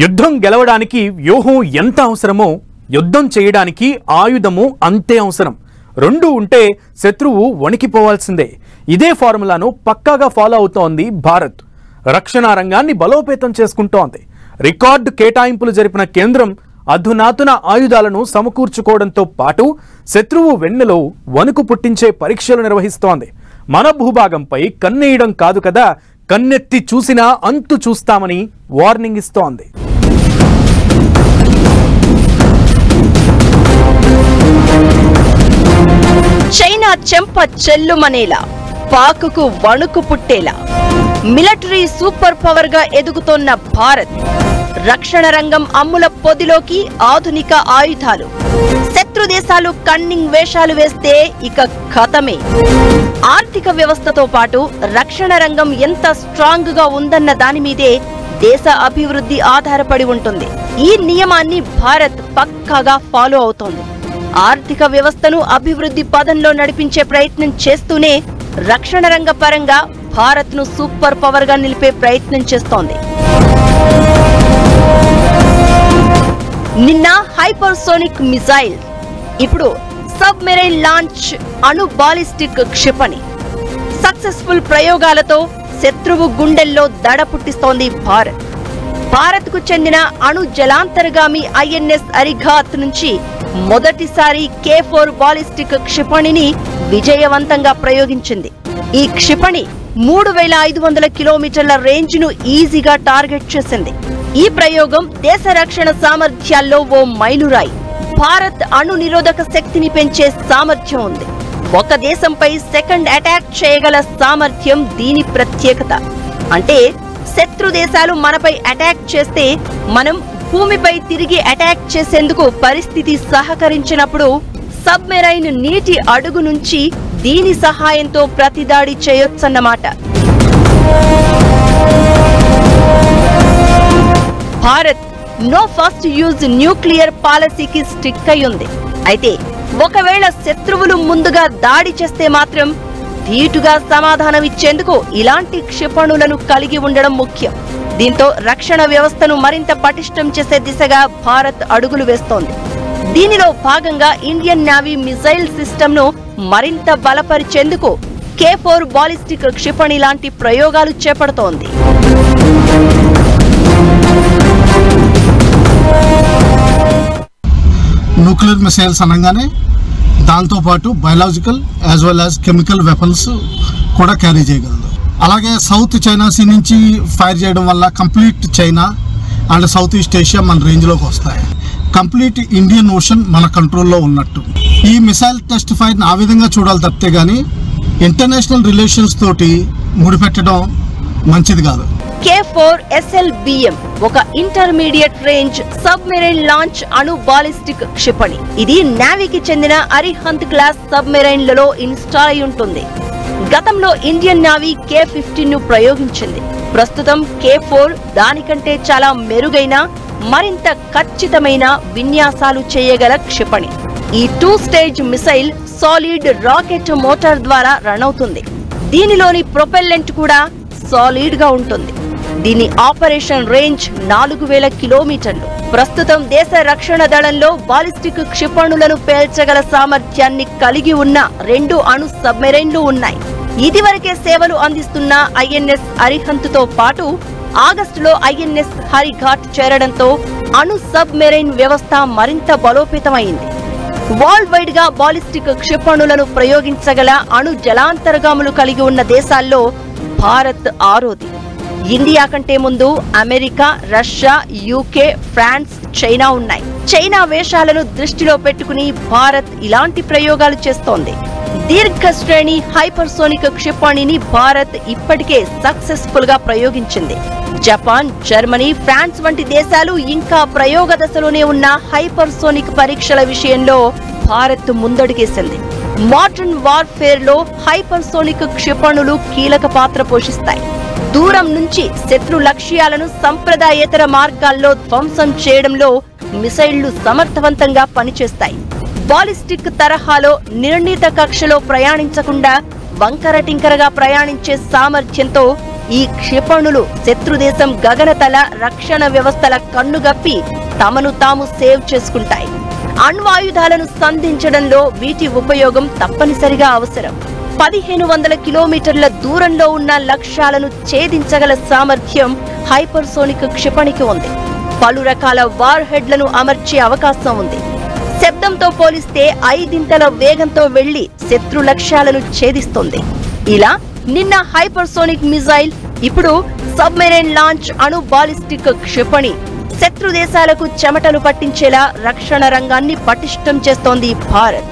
యుద్ధం గెలవడానికి వ్యూహం ఎంత అవసరమో యుద్ధం చేయడానికి ఆయుధము అంతే అవసరం. రెండు ఉంటే శత్రువు వణికిపోవాల్సిందే. ఇదే ఫార్ములాను పక్కాగా ఫాలో అవుతోంది భారత్. రక్షణ రంగాన్ని బలోపేతం చేసుకుంటోంది. రికార్డు కేటాయింపులు జరిపిన కేంద్రం అధునాతన ఆయుధాలను సమకూర్చుకోవడంతో పాటు శత్రువు వెన్నెలో వణుకు పుట్టించే పరీక్షలు నిర్వహిస్తోంది. మన భూభాగంపై కన్నేయడం కాదు కదా, కన్నెత్తి చూసినా అంతు చూస్తామని వార్నింగ్ ఇస్తోంది. చైనా చెంప చెల్లుమనేలా, పాకుకు వణుకు పుట్టేలా మిలిటరీ సూపర్ పవర్ గా ఎదుగుతోన్న భారత్. రక్షణ రంగం అమ్ముల పొదిలోకి ఆధునిక ఆయుధాలు. శత్రు దేశాలు కన్నింగ్ వేషాలు వేస్తే ఇక ఖతమే. ఆర్థిక వ్యవస్థతో పాటు రక్షణ రంగం ఎంత స్ట్రాంగ్ గా ఉందన్న దాని మీదే దేశ అభివృద్ధి ఆధారపడి ఉంటుంది. ఈ నియమాన్ని భారత్ పక్కాగా ఫాలో అవుతోంది. ఆర్థిక వ్యవస్థను అభివృద్ధి పదంలో నడిపించే ప్రయత్నం చేస్తూనే రక్షణ రంగ పరంగా భారత్ ను సూపర్ పవర్ గా నిలిపే ప్రయత్నం చేస్తోంది. నిన్న హైపర్సోనిక్ మిసైల్, ఇప్పుడు సబ్మెరైన్ లాంచ్ అణు బాలిస్టిక్ క్షిపణి. సక్సెస్ఫుల్ ప్రయోగాలతో శత్రువు గుండెల్లో దడ పుట్టిస్తోంది భారత్. భారత్ కు చెందిన అణు జలాంతర్గామి ఐఎన్ఎస్ అరిఘాత్ నుంచి మొదటిసారి K4 బాలిస్టిక్ క్షిపణిని విజయవంతంగా ప్రయోగించింది. ఈ క్షిపణి 3500 కిలోమీటర్ల రేంజ్ ను ఈజీగా టార్గెట్ చేసింది. ఈ ప్రయోగం దేశ రక్షణ సామర్థ్యాల్లో ఓ మైలురాయి. భారత్ అణు నిరోధక శక్తిని పెంచే సామర్థ్యం ఉంది. ఒక దేశంపై సెకండ్ అటాక్ చేయగల సామర్థ్యం దీని ప్రత్యేకత. అంటే శత్రు దేశాలు మనపై అటాక్ చేస్తే మనం భూమిపై తిరిగి అటాక్ చేసేందుకు పరిస్థితి సహకరించినప్పుడు సబ్మెరైన్ నీటి అడుగు నుంచి దీని సహాయంతో ప్రతిదాడి చేయొచ్చన్నమాట. Bharat no first use nuclear పాలసీకి స్టిక్ అయ్యింది. అయితే ఒకవేళ శత్రువులు ముందుగా దాడి చేస్తే మాత్రం ధీటుగా సమాధానం ఇచ్చేందుకు ఇలాంటి క్షిపణులను కలిగి ఉండడం ముఖ్యం. దీంతో రక్షణ వ్యవస్థను మరింత పటిష్టం చేసే దిశగా భారత్ అడుగులు వేస్తోంది. దీనిలో భాగంగా ఇండియన్ నేవీ మిసైల్ సిస్టమ్ ను మరింత బలపరిచేందుకు K4 బాలిస్టిక్ క్షిపణి లాంటి ప్రయోగాలు చేపడుతోంది. న్యూక్లియర్ మిసైల్స్ అనగానే దాంతో పాటు biological as well as chemical weapons కూడా క్యారీ చేయగలదు. అలాగే సౌత్ చైనా సీ నుంచి ఫైర్ చేయడం వల్ల complete China and south east Asia మన రేంజ్లోకి వస్తాయి. కంప్లీట్ ఇండియన్ ఓషన్ మన కంట్రోల్లో ఉన్నట్టు. ఈ మిసైల్ టెస్ట్ ఫైర్ని ఆ విధంగా చూడాలి తప్పితే కానీ ఇంటర్నేషనల్ రిలేషన్స్ తోటి ముడిపెట్టడం మంచిది కాదు. K4 SLBM ఒక ఇంటర్మీడియట్ రేంజ్ సబ్మెరైన్ లాంచ్ అణు బాలిస్టిక్ క్షిపణి. ఇది నేవీకి చెందిన అరిహంత్ క్లాస్ సబ్మెరైన్లలో ఇన్స్టాల్ అయి ఉంటుంది. గతంలో ఇండియన్ నేవీ K-15 ను ప్రయోగించింది. ప్రస్తుతం K4 దానికంటే చాలా మెరుగైన, మరింత ఖచ్చితమైన విన్యాసాలు చేయగల క్షిపణి. ఈ 2 stage missile solid rocket motor ద్వారా రన్ అవుతుంది. దీనిలోని ప్రొపెల్లెంట్ కూడా సాలిడ్ గా ఉంటుంది. దీని ఆపరేషన్ రేంజ్ 4000 కిలోమీటర్లు. ప్రస్తుతం దేశ రక్షణ దళంలో బాలిస్టిక్ క్షిపణులను పేల్చగల సామర్థ్యాన్ని కలిగి ఉన్న 2 అణు సబ్మెరైన్లు ఉన్నాయి. ఇదివరకే సేవలు అందిస్తున్న ఐఎన్ఎస్ అరిహంత్ తో పాటు ఆగస్టులో ఐఎన్ఎస్ హరిఘాట్ చేరడంతో అణు సబ్మెరైన్ వ్యవస్థ మరింత బలోపేతమైంది. వరల్డ్ వైడ్ గా బాలిస్టిక్ క్షిపణులను ప్రయోగించగల అణు జలాంతర్గాములు కలిగి ఉన్న దేశాల్లో భారత్ ఆరోది. ఇండియా కంటే ముందు America, Russia, UK, France, China ఉన్నాయి. చైనా వేషాలను దృష్టిలో పెట్టుకుని భారత్ ఇలాంటి ప్రయోగాలు చేస్తోంది. దీర్ఘ శ్రేణి హైపర్సోనిక్ క్షిపణిని భారత్ ఇప్పటికే సక్సెస్ఫుల్ గా ప్రయోగించింది. జపాన్, జర్మనీ, ఫ్రాన్స్ వంటి దేశాలు ఇంకా ప్రయోగ దశలోనే ఉన్న హైపర్సోనిక్ పరీక్షల విషయంలో భారత్ ముందడుగేసింది. మోడర్న్ వార్ఫేర్ లో హైపర్సోనిక్ క్షిపణులు కీలక పాత్ర పోషిస్తాయి. దూరం నుంచి శత్రు లక్ష్యాలను సంప్రదాయేతర మార్గాల్లో ధ్వంసం చేయడంలో మిసైళ్లు సమర్థవంతంగా పనిచేస్తాయి. బాలిస్టిక్ తరహాలో నిర్ణీత కక్షలో ప్రయాణించకుండా వంకర టింకరగా ప్రయాణించే సామర్థ్యంతో ఈ క్షిపణులు శత్రుదేశం గగనతల రక్షణ వ్యవస్థల కన్నుగప్పి తమను తాము సేవ్ చేసుకుంటాయి. అణ్వాయుధాలను సంధించడంలో వీటి ఉపయోగం తప్పనిసరిగా అవసరం. 1500 కిలోమీటర్ల దూరంలో ఉన్న లక్ష్యాలను ఛేదించగల సామర్థ్యం హైపర్సోనిక్ క్షిపణికి ఉంది. పలు రకాల వార్ హెడ్లను అమర్చే అవకాశం ఉంది. శబ్దంతో పోలిస్తే 5 వేగంతో వెళ్లి శత్రు లక్ష్యాలను ఛేదిస్తుంది. ఇలా నిన్న హైపర్సోనిక్ మిసైల్, ఇప్పుడు సబ్మెరైన్ లాంచ్ అణు బాలిస్టిక్ క్షిపణి శత్రు దేశాలకు చెమటలు పట్టించేలా రక్షణ రంగాన్ని పటిష్టం చేస్తోంది భారత్.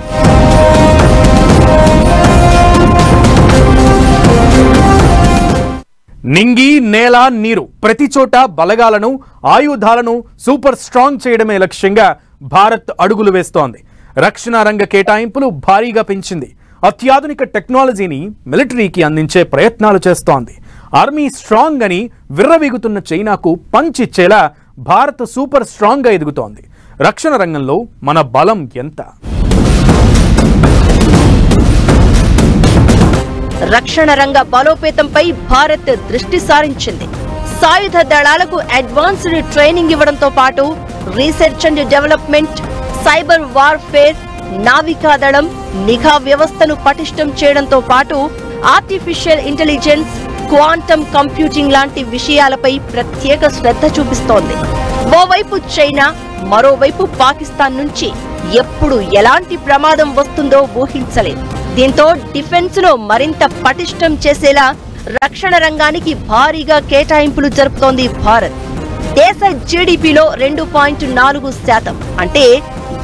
నింగి, నేల, నీరు ప్రతి చోట బలగాలను, ఆయుధాలను సూపర్ స్ట్రాంగ్ చేయడమే లక్ష్యంగా భారత్ అడుగులు వేస్తోంది. రక్షణ రంగ కేటాయింపులు భారీగా పెంచింది. అత్యాధునిక టెక్నాలజీని మిలిటరీకి అందించే ప్రయత్నాలు చేస్తోంది. ఆర్మీ స్ట్రాంగ్ అని విర్రవీగుతున్న చైనాకు పంచ్ ఇచ్చేలా భారత్ సూపర్ స్ట్రాంగ్ గా ఎదుగుతోంది. రక్షణ రంగంలో మన బలం ఎంత? రక్షణ రంగ బలోపేతంపై భారత్ దృష్టి సారించింది. సాయుధ దళాలకు అడ్వాన్స్డ్ ట్రైనింగ్ ఇవ్వడంతో పాటు research and development, cyber warfare, నావికా దళం, నిఘా వ్యవస్థను పటిష్టం చేయడంతో పాటు ఆర్టిఫిషియల్ ఇంటెలిజెన్స్, క్వాంటమ్ కంప్యూటింగ్ లాంటి విషయాలపై ప్రత్యేక శ్రద్ధ చూపిస్తోంది. ఓవైపు చైనా, మరోవైపు పాకిస్తాన్ నుంచి ఎప్పుడు ఎలాంటి ప్రమాదం వస్తుందో ఊహించలేదు. దీంతో డిఫెన్స్ లో మరింత పటిష్టం చేసేలా రక్షణ రంగానికి భారీగా కేటాయింపులు జరుపుతోంది భారత్. దేశ జీడీపీలో 2.4% అంటే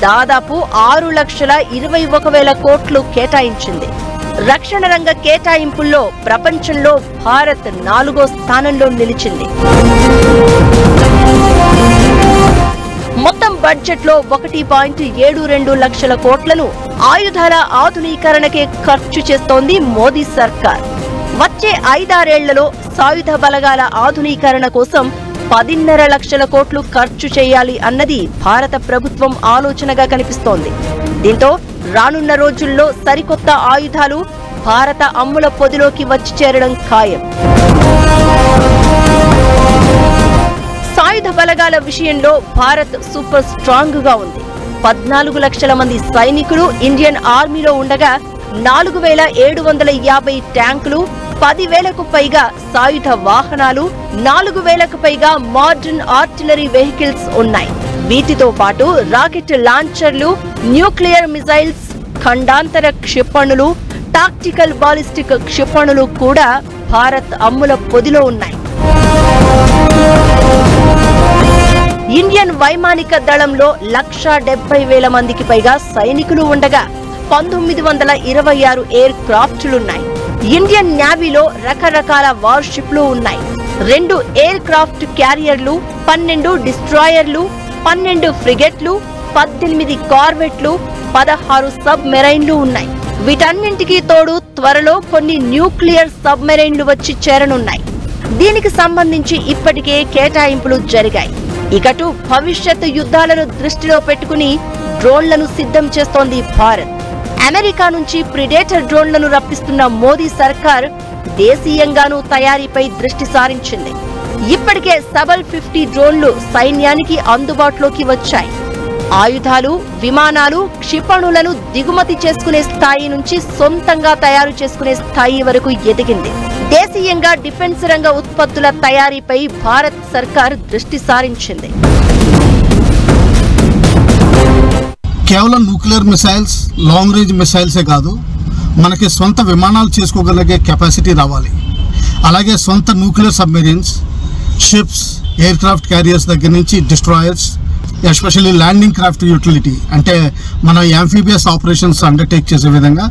దాదాపు 6,21,000 కోట్లు కేటాయించింది. రక్షణ రంగ కేటాయింపుల్లో ప్రపంచంలో భారత్ 4వ స్థానంలో నిలిచింది. మొత్తం బడ్జెట్ లో 1.72 లక్షల కోట్లను ఆయుధాల ఆధునీకరణకే ఖర్చు చేస్తోంది మోదీ సర్కార్. వచ్చే 5-6 ఏళ్లలో సాయుధ బలగాల ఆధునీకరణ కోసం 10.5 లక్షల కోట్లు ఖర్చు చేయాలి అన్నది భారత ప్రభుత్వం ఆలోచనగా కనిపిస్తోంది. దీంతో రానున్న రోజుల్లో సరికొత్త ఆయుధాలు భారత అమ్ముల పొదిలోకి వచ్చి చేరడం ఖాయం. సాయుధ బలగాల విషయంలో భారత్ సూపర్ స్ట్రాంగ్ గా ఉంది. 14 లక్షల మంది సైనికులు ఇండియన్ ఆర్మీలో ఉండగా 4,750 ట్యాంకులు, 10,000కు పైగా సాయుధ వాహనాలు, 4,000కు పైగా మోడర్న్ ఆర్టిలరీ వెహికల్స్ ఉన్నాయి. వీటితో పాటు రాకెట్ లాంచర్లు, న్యూక్లియర్ మిసైల్స్, ఖండాంతర క్షిపణులు, టాక్టికల్ బాలిస్టిక్ క్షిపణులు కూడా భారత్ అమ్ముల పొదిలో ఉన్నాయి. ఇండియన్ వైమానిక దళంలో 1,70,000 మందికి పైగా సైనికులు ఉండగా 1926 ఎయిర్ క్రాఫ్ట్లున్నాయి. ఇండియన్ నేవీలో రకరకాల వార్షిప్లు ఉన్నాయి. 2 ఎయిర్ క్రాఫ్ట్ క్యారియర్లు, 12 డిస్ట్రాయర్లు, 12 ఫ్రిగెట్లు, 18 కార్వెట్లు, 16 సబ్ మెరైన్లు ఉన్నాయి. వీటన్నింటికీ తోడు త్వరలో కొన్ని న్యూక్లియర్ సబ్ మెరైన్లు వచ్చి చేరనున్నాయి. దీనికి సంబంధించి ఇప్పటికే కేటాయింపులు జరిగాయి. ఇకటు భవిష్యత్తు యుద్ధాలను దృష్టిలో పెట్టుకుని డ్రోన్లను సిద్ధం చేస్తోంది భారత్. అమెరికా నుంచి ప్రిడేటర్ డ్రోన్లను రప్పిస్తున్న మోదీ సర్కార్ దేశీయంగానూ తయారీపై దృష్టి సారించింది. ఇప్పటికే సబల్ 50 డ్రోన్లు సైన్యానికి అందుబాటులోకి వచ్చాయి. ఆయుధాలు, విమానాలు, క్షిపణులను దిగుమతి చేసుకునే స్థాయి నుంచి సొంతంగా తయారు చేసుకునే స్థాయి వరకు ఎదిగింది. దేశీయంగా డిఫెన్స్ రంగ ఉత్పత్తుల తయారీపై భారత్ సర్కార్ దృష్టి సారించింది. కేవలం న్యూక్లియర్ మిసైల్స్, లాంగ్ రేంజ్ మిసైల్సే కాదు, మనకి సొంత విమానాలు చేసుకోగలిగే కెపాసిటీ రావాలి. అలాగే సొంత nuclear submarines, ships, air craft carriers దగ్గర నుంచి destroyers, especially landing craft utility అంటే మనం యాంఫీబియస్ ఆపరేషన్స్ అండర్టేక్ చేసే విధంగా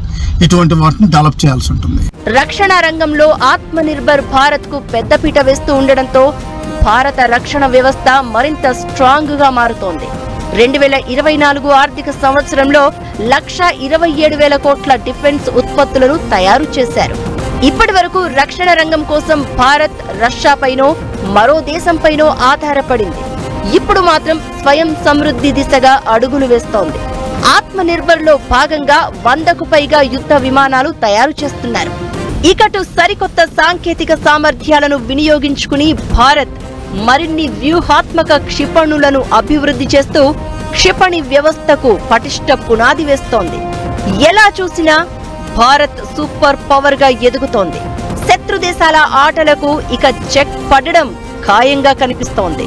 ఇటువంటి వాటిని డెవలప్ చేయాల్సి ఉంటుంది. రక్షణ రంగంలో ఆత్మ నిర్భర్ భారత్ కు పెద్దపీట వేస్తూ ఉండడంతో భారత రక్షణ వ్యవస్థ మరింత స్ట్రాంగ్ గా మారుతోంది. 2024 ఆర్థిక సంవత్సరంలో 1,27,000 కోట్ల డిఫెన్స్ ఉత్పత్తులను తయారు చేశారు. ఇప్పటి వరకు రక్షణ రంగం కోసం భారత్ రష్యాపైనో మరో దేశంపైనో ఆధారపడింది. ఇప్పుడు మాత్రం స్వయం సమృద్ధి దిశగా అడుగులు వేస్తోంది. ఆత్మ నిర్భర్ లో భాగంగా 100కు పైగా యుద్ధ విమానాలు తయారు చేస్తున్నారు. ఇకటు సరికొత్త సాంకేతిక సామర్థ్యాలను వినియోగించుకుని భారత్ మరిన్ని వ్యూహాత్మక క్షిపణులను అభివృద్ధి చేస్తూ క్షిపణి వ్యవస్థకు పటిష్ట పునాది వేస్తోంది. ఎలా చూసినా భారత్ సూపర్ పవర్ గా ఎదుగుతోంది. శత్రు దేశాల ఆటలకు ఇక చెక్ పడడం ఖాయంగా కనిపిస్తోంది.